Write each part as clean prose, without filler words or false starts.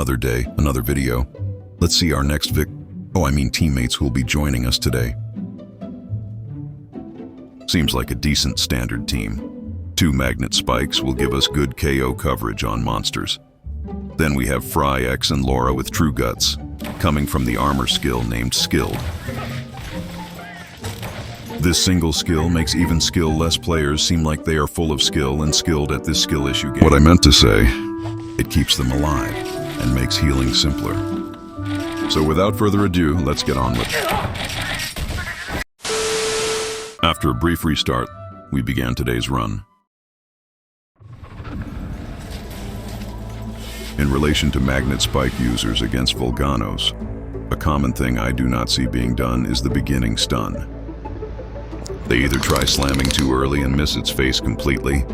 another day, another video. Let's see our next teammates who will be joining us today. Seems like a decent standard team. 2 magnet spikes will give us good KO coverage on monsters. Then we have Fry X and Laura with True Guts, coming from the armor skill named Skilled. This single skill makes even skill-less players seem like they are full of skill and skilled at this skill issue game. What I meant to say, it keeps them alive and makes healing simpler. So without further ado, let's get on with it. After a brief restart, we began today's run. In relation to magnet spike users against Volganos, a common thing I do not see being done is the beginning stun. They either try slamming too early and miss its face completely,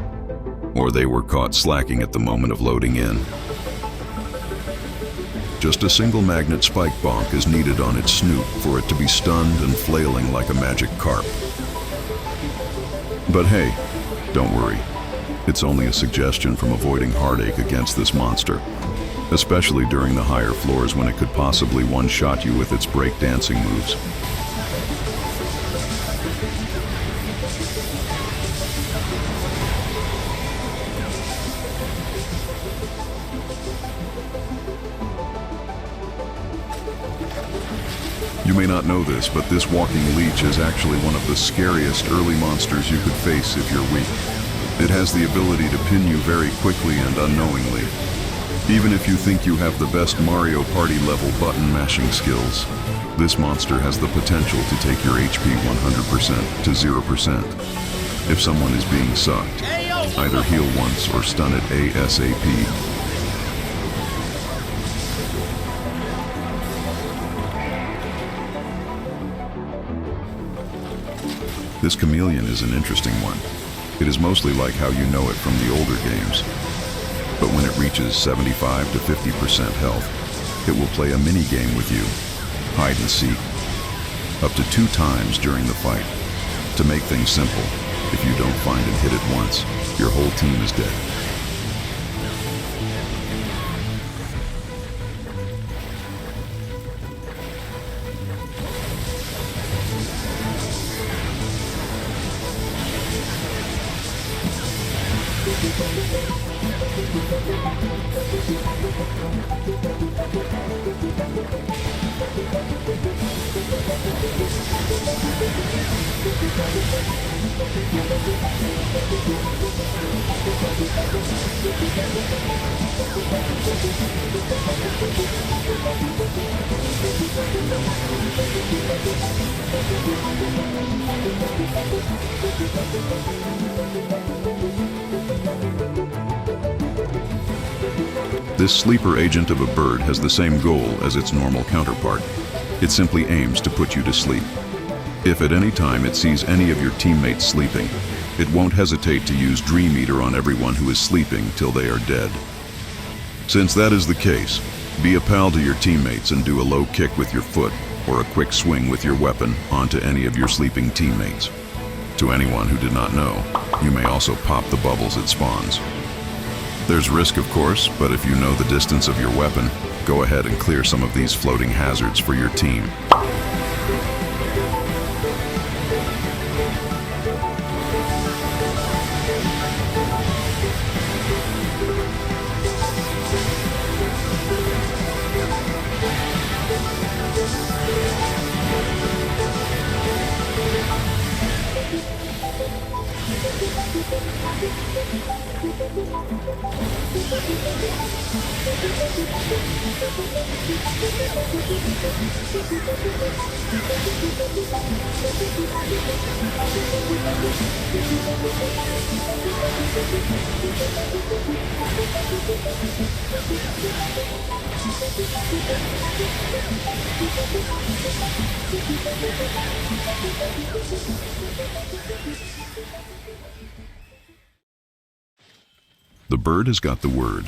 or they were caught slacking at the moment of loading in. Just a single magnet spike bonk is needed on its snoot for it to be stunned and flailing like a magic carp. But hey, don't worry. It's only a suggestion from avoiding heartache against this monster, especially during the higher floors when it could possibly one-shot you with its break-dancing moves. You may not know this, but this walking leech is actually one of the scariest early monsters you could face if you're weak. It has the ability to pin you very quickly and unknowingly. Even if you think you have the best Mario Party level button mashing skills, this monster has the potential to take your HP 100% to 0%. If someone is being sucked, either heal once or stun it ASAP. This chameleon is an interesting one. It is mostly like how you know it from the older games. But when it reaches 75 to 50% health, it will play a mini-game with you, hide and seek, up to 2 times during the fight. To make things simple, if you don't find and hit it once, your whole team is dead. This sleeper agent of a bird has the same goal as its normal counterpart. It simply aims to put you to sleep. If at any time it sees any of your teammates sleeping, it won't hesitate to use Dream Eater on everyone who is sleeping till they are dead. Since that is the case, be a pal to your teammates and do a low kick with your foot or a quick swing with your weapon onto any of your sleeping teammates. To anyone who did not know, you may also pop the bubbles it spawns. There's risk, of course, but if you know the distance of your weapon, go ahead and clear some of these floating hazards for your team. The bird has got the word,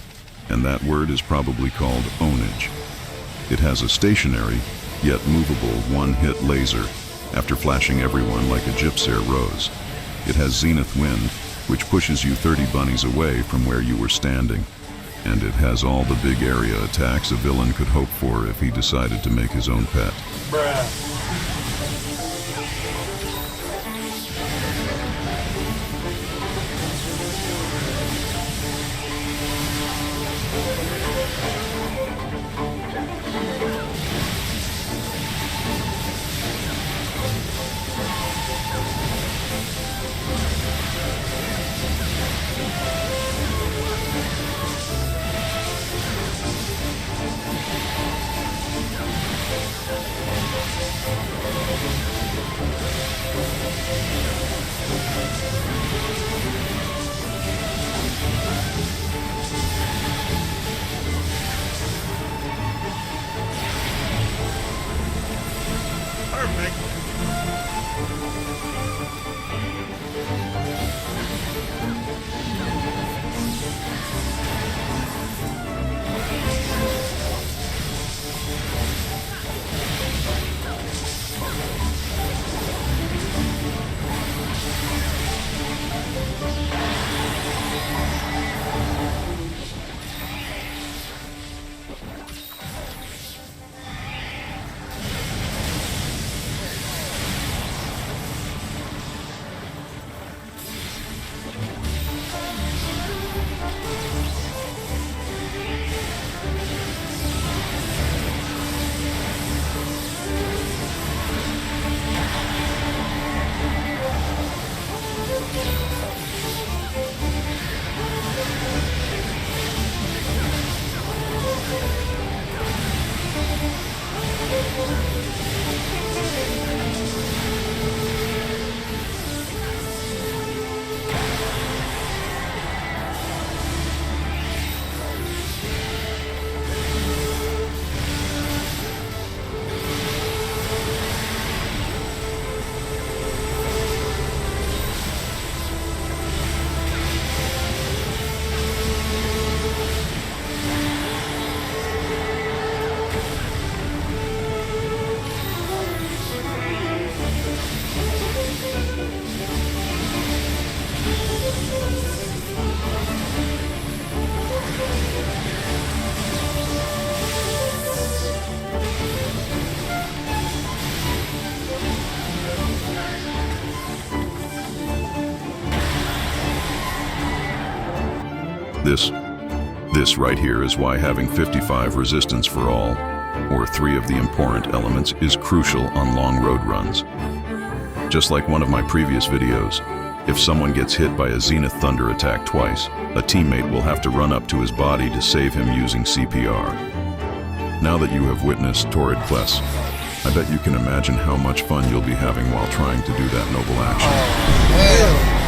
and that word is probably called ownage. It has a stationary, yet movable one-hit laser after flashing everyone like a gypsy rose. It has zenith wind, which pushes you 30 bunnies away from where you were standing, and it has all the big area attacks a villain could hope for if he decided to make his own pet. Bruh. This right here is why having 55 resistance for all, or 3 of the important elements, is crucial on long road runs. Just like one of my previous videos, if someone gets hit by a Zenith Thunder attack twice, a teammate will have to run up to his body to save him using CPR. Now that you have witnessed Torrid Kless, I bet you can imagine how much fun you'll be having while trying to do that noble action.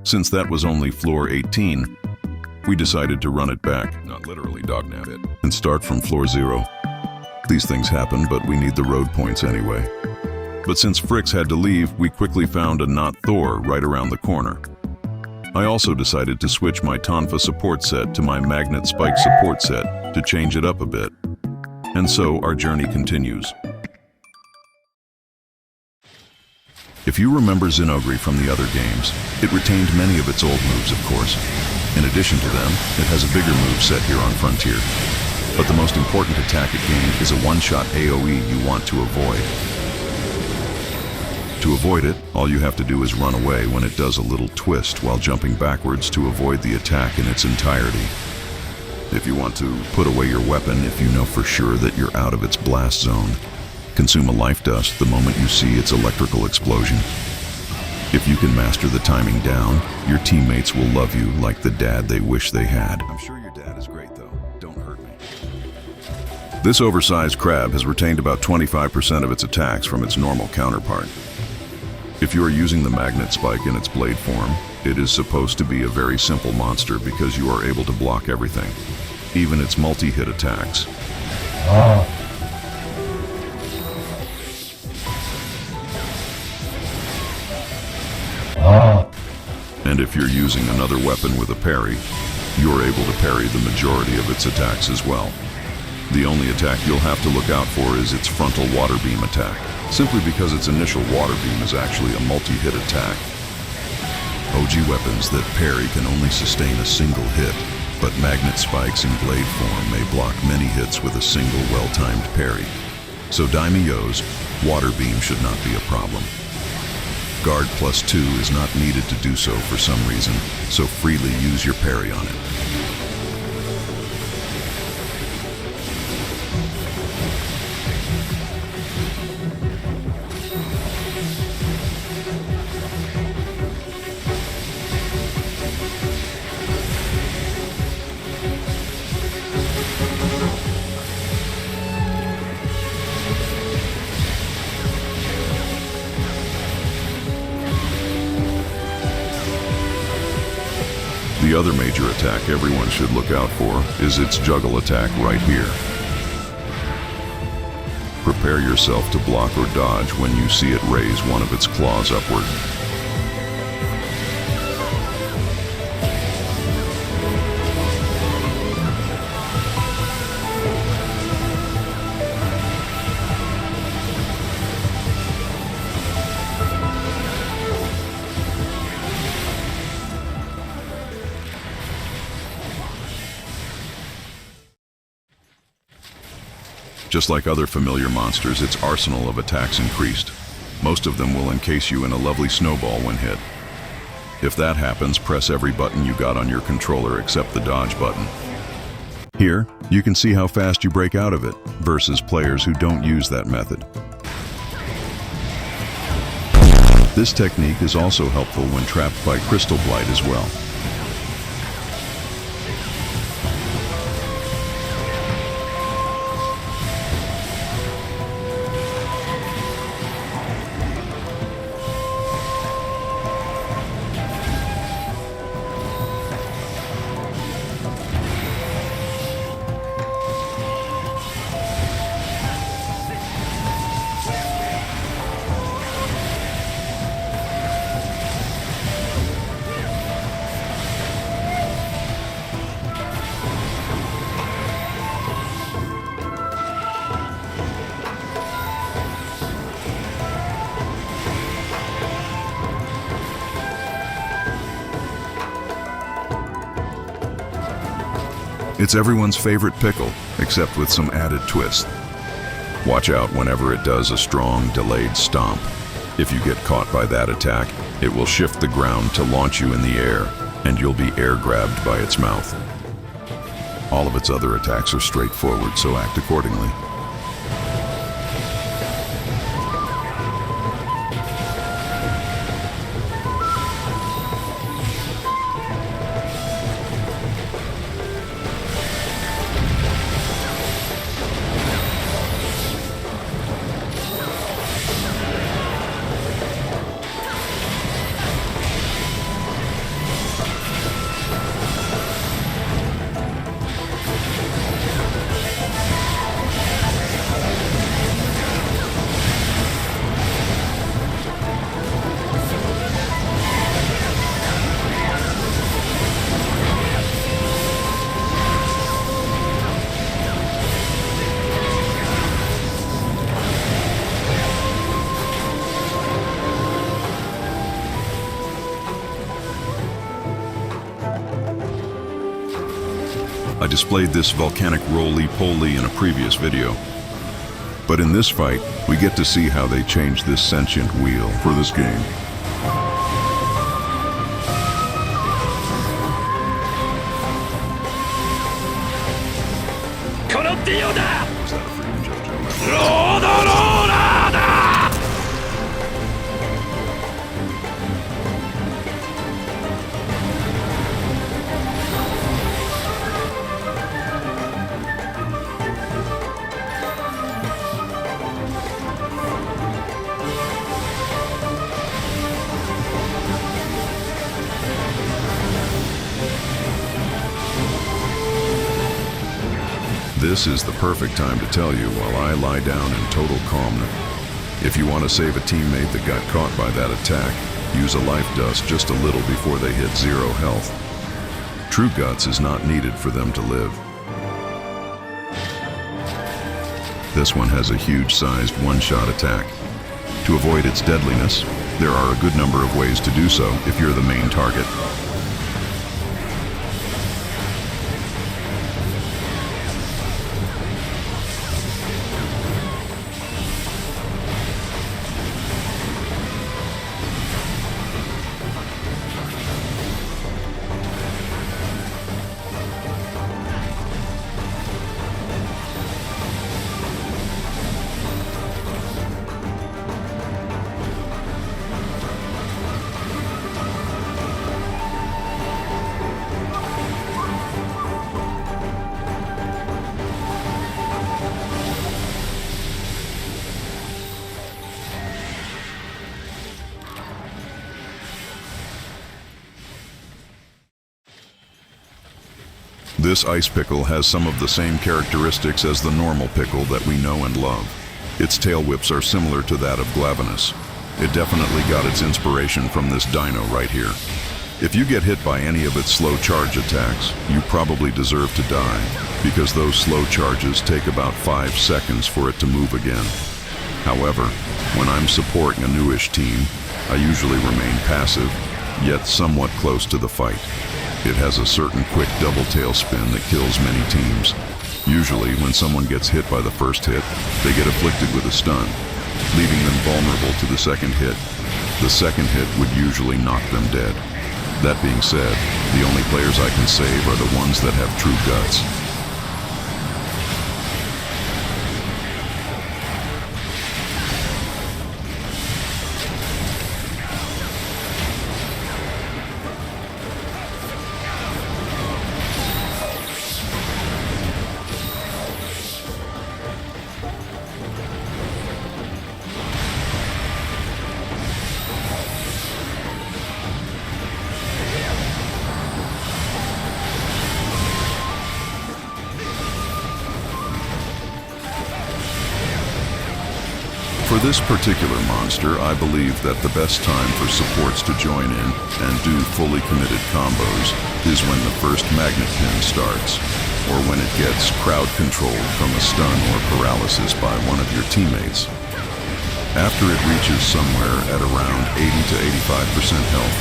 Since that was only floor 18, we decided to run it back, not literally dognav it, and start from floor 0. These things happen, but we need the road points anyway. But since Fricks had to leave, we quickly found a not Thor right around the corner. I also decided to switch my Tonfa support set to my Magnet Spike support set to change it up a bit. And so our journey continues. If you remember Zinogre from the other games, it retained many of its old moves, of course. In addition to them, it has a bigger move set here on Frontier. But the most important attack it gained is a one-shot AoE you want to avoid. To avoid it, all you have to do is run away when it does a little twist while jumping backwards to avoid the attack in its entirety. If you want to put away your weapon if you know for sure that you're out of its blast zone, consume a life dust the moment you see its electrical explosion. If you can master the timing down, your teammates will love you like the dad they wish they had. I'm sure your dad is great though, don't hurt me. This oversized crab has retained about 25% of its attacks from its normal counterpart. If you are using the magnet spike in its blade form, it is supposed to be a very simple monster because you are able to block everything, even its multi-hit attacks. And if you're using another weapon with a parry, you're able to parry the majority of its attacks as well. The only attack you'll have to look out for is its frontal water beam attack, simply because its initial water beam is actually a multi-hit attack. OG weapons that parry can only sustain a single hit, but magnet spikes in blade form may block many hits with a single well-timed parry. So Daimyo's water beam should not be a problem. Guard +2 is not needed to do so for some reason, so freely use your parry on it. The other major attack everyone should look out for is its juggle attack right here. Prepare yourself to block or dodge when you see it raise one of its claws upward. Just like other familiar monsters, its arsenal of attacks increased. Most of them will encase you in a lovely snowball when hit. If that happens, press every button you got on your controller except the dodge button. Here, you can see how fast you break out of it, versus players who don't use that method. This technique is also helpful when trapped by Crystal Blight as well. It's everyone's favorite pickle, except with some added twist. Watch out whenever it does a strong, delayed stomp. If you get caught by that attack, it will shift the ground to launch you in the air, and you'll be air-grabbed by its mouth. All of its other attacks are straightforward, so act accordingly. I displayed this volcanic roly-poly in a previous video. But in this fight, we get to see how they changed this sentient wheel for this game. Was that a freaking JoJo? This is the perfect time to tell you while I lie down in total calmness. If you want to save a teammate that got caught by that attack, use a life dust just a little before they hit 0 health. True guts is not needed for them to live. This one has a huge-sized one-shot attack. To avoid its deadliness, there are a good number of ways to do so if you're the main target. This ice pickle has some of the same characteristics as the normal pickle that we know and love. Its tail whips are similar to that of Glavenus. It definitely got its inspiration from this dino right here. If you get hit by any of its slow charge attacks, you probably deserve to die, because those slow charges take about 5 seconds for it to move again. However, when I'm supporting a newish team, I usually remain passive, yet somewhat close to the fight. It has a certain quick double tail spin that kills many teams. Usually, when someone gets hit by the first hit, they get afflicted with a stun, leaving them vulnerable to the second hit. The second hit would usually knock them dead. That being said, the only players I can save are the ones that have true guts. For this particular monster, I believe that the best time for supports to join in and do fully committed combos is when the first magnet pin starts, or when it gets crowd controlled from a stun or paralysis by one of your teammates. After it reaches somewhere at around 80 to 85% health,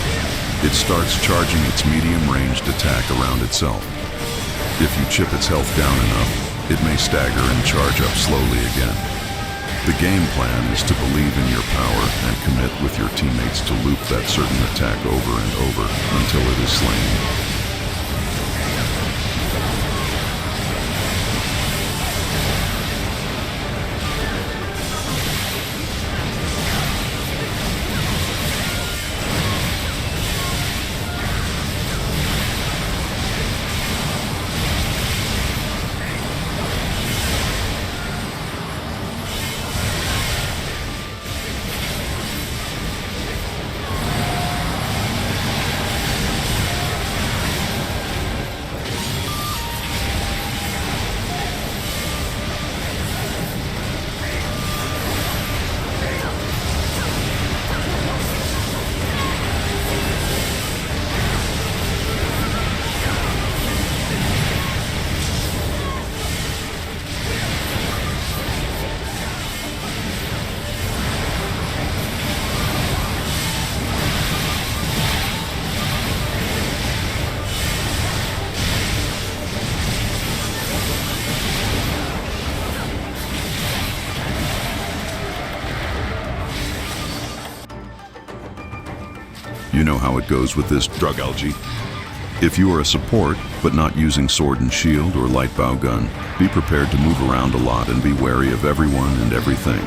it starts charging its medium-ranged attack around itself. If you chip its health down enough, it may stagger and charge up slowly again. The game plan is to believe in your power and commit with your teammates to loop that certain attack over and over until it is slain. You know how it goes with this drug algae. If you are a support, but not using sword and shield or light bow gun, be prepared to move around a lot and be wary of everyone and everything.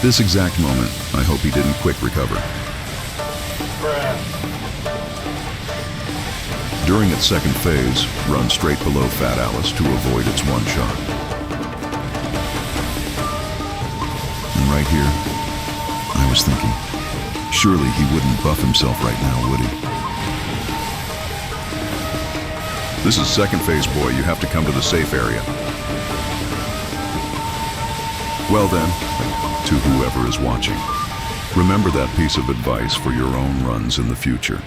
this exact moment, I hope he didn't quick recover. During its second phase, run straight below Fat Alice to avoid its one shot. And right here, I was thinking, surely he wouldn't buff himself right now, would he? This is second phase, boy. You have to come to the safe area. Well then, to whoever is watching, remember that piece of advice for your own runs in the future.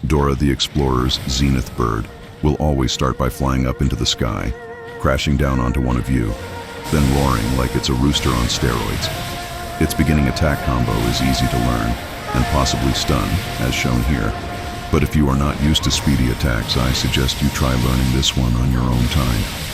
Dora the Explorer's zenith bird will always start by flying up into the sky, crashing down onto one of you, then roaring like it's a rooster on steroids. Its beginning attack combo is easy to learn, and possibly stun, as shown here. But if you are not used to speedy attacks, I suggest you try learning this one on your own time.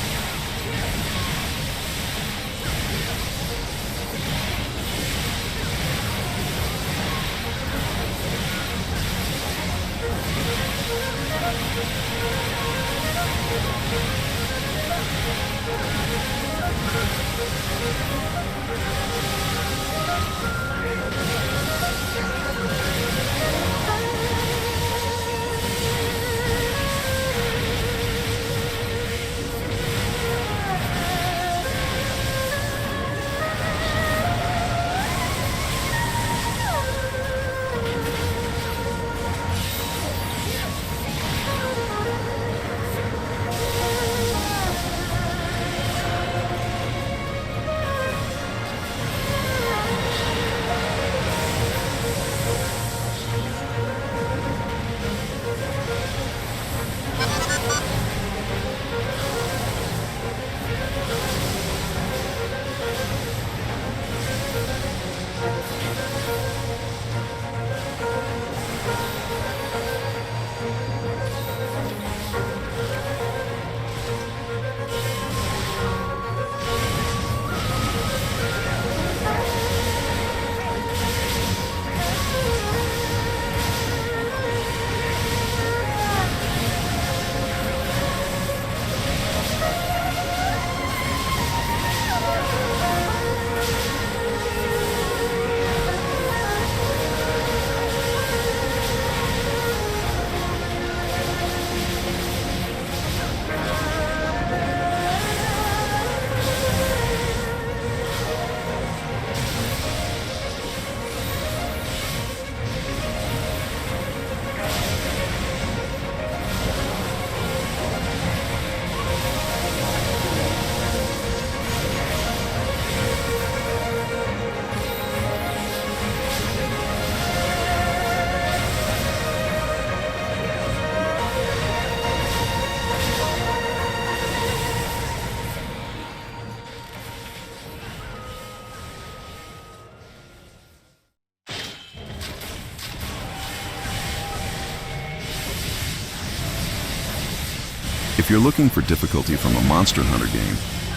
If you're looking for difficulty from a Monster Hunter game,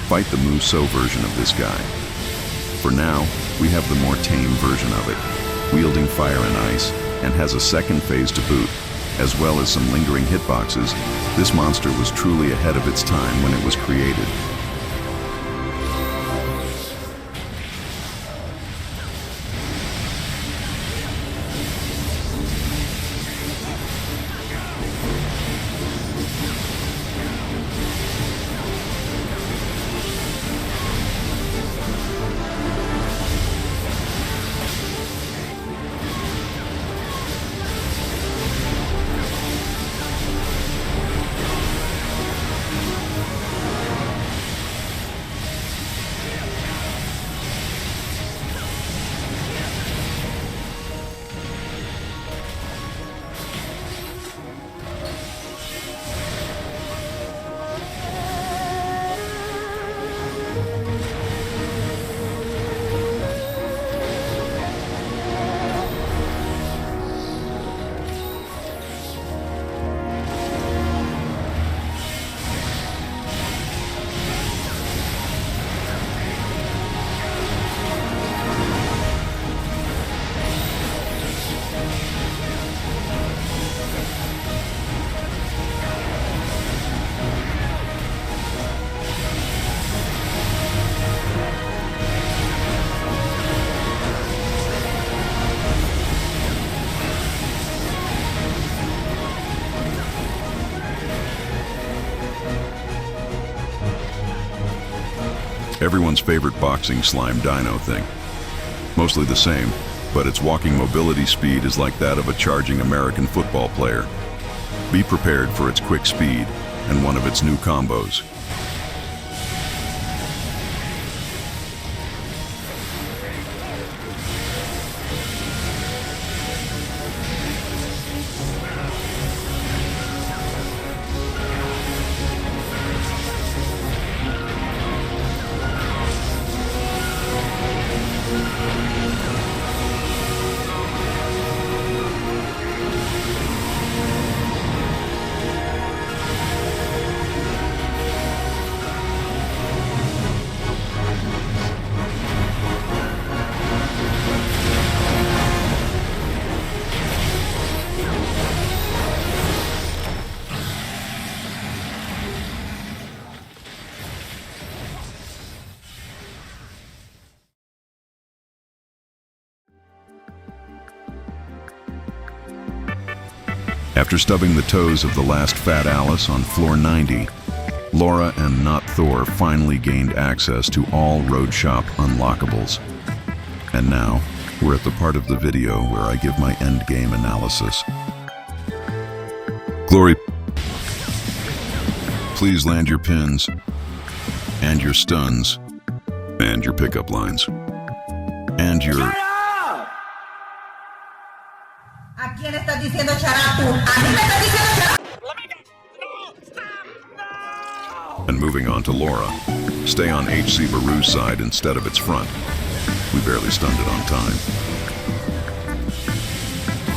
fight the Musou version of this guy. For now, we have the more tame version of it, wielding fire and ice, and has a second phase to boot, as well as some lingering hitboxes. This monster was truly ahead of its time when it was created. everyone's favorite boxing slime dino thing. Mostly the same, but its walking mobility speed is like that of a charging American football player. Be prepared for its quick speed and one of its new combos. After stubbing the toes of the last Fat Alice on floor 90, Laura and Not Thor finally gained access to all Road Shop unlockables. And now, we're at the part of the video where I give my endgame analysis. Glory, please land your pins, and your stuns, and your pickup lines, and your... ¿A quién estás diciendo charato? ¿A mí me estás diciendo charato? No! Stop! No! And moving on to Laura. Stay on HC Baru's side instead of its front. We barely stunned it on time.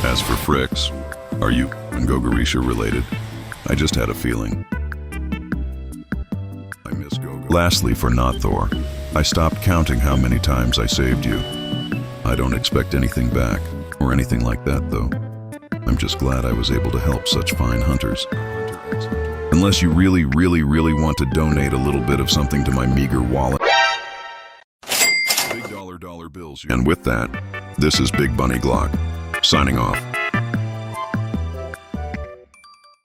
As for Fricks, are you and Gogorisha related? I just had a feeling. I miss Gogo. Lastly, for Not Thor, I stopped counting how many times I saved you. I don't expect anything back, or anything like that, though. I'm just glad I was able to help such fine hunters. Unless you really want to donate a little bit of something to my meager wallet. Big dollar bills. And with that, this is Big Bunny Glock, signing off.